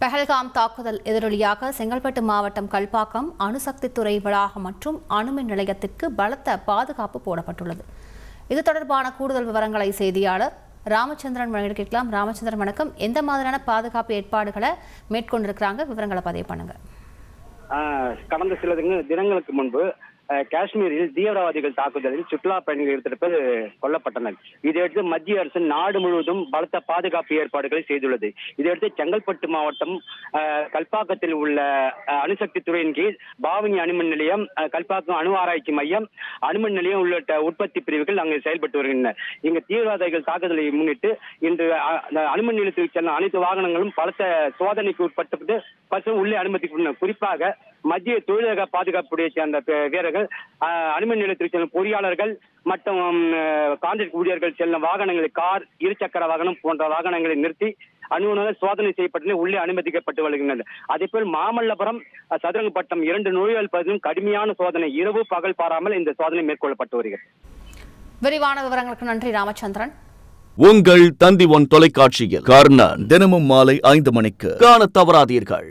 பஹல்காம் தாக்குதல் எதிரொலியாக செங்கல்பட்டு மாவட்டம் கல்பாக்கம் அணுசக்தித்துறை வளாகம் மற்றும் அணுமின் நிலையத்திற்கு பலத்த பாதுகாப்பு போடப்பட்டுள்ளது. இது தொடர்பான கூடுதல் விவரங்களை செய்தியாளர் ராமச்சந்திரன் வழங்க கேட்கலாம். ராமச்சந்திரன் வணக்கம். எந்த மாதிரியான பாதுகாப்பு ஏற்பாடுகளை மேற்கொண்டிருக்கிறாங்க, விவரங்களை பதிவு பண்ணுங்க. கடந்த சில தினங்களுக்கு முன்பு காஷ்மீரில் தீவிரவாதிகள் தாக்குதலில் சுற்றுலா பயணிகள் 20 பேர் கொல்லப்பட்டனர். இதையடுத்து மத்திய அரசு நாடு முழுவதும் பலத்த பாதுகாப்பு ஏற்பாடுகளை செய்துள்ளது. இதையடுத்து செங்கல்பட்டு மாவட்டம் கல்பாக்கத்தில் உள்ள அணுசக்தி துறையின் கீழ் பாவனி அணுமின் நிலையம், கல்பாக்கம் அணு ஆராய்ச்சி மையம், அணுமின் நிலையம் உள்ளிட்ட உற்பத்தி பிரிவுகள் அங்கு செயல்பட்டு வருகின்றன. இங்கு தீவிரவாதிகள் தாக்குதலை முன்னிட்டு இன்று அணுமின் நிலையத்திற்கு சென்ற அனைத்து வாகனங்களும் பலத்த சோதனைக்கு உட்பட்டு உள்ளே அனுமதிக்கப்பட்டன. குறிப்பாக மத்திய தொழிலக பாதுகாப்புடைய சேர்ந்த வீரர்கள், அணுமின் நிலையத்திற்கு செல்லும் பொறியாளர்கள் மற்றும் கான்ட்ராக்ட் ஊழியர்கள் செல்லும் வாகனங்களை, கார், இருசக்கர வாகனம் போன்ற வாகனங்களை நிறுத்தி அணுகுணர்கள் சோதனை செய்யப்பட்டு உள்ளே அனுமதிக்கப்பட்டு வருகின்றனர். அதேபோல் மாமல்லபுரம், சதுரங்கப்பட்டம் 2 நோய்கள் பகுதியும் கடுமையான சோதனை இரவு பகல் பாராமல் இந்த சோதனை மேற்கொள்ளப்பட்டு வருகிறது. விரிவான விவரங்களுக்கு நன்றி ராமச்சந்திரன். உங்கள் தந்தி ஒன் தொலைக்காட்சியில் கர்ணன் தினமும் மாலை 5 மணிக்கு காண தவறாதீர்கள்.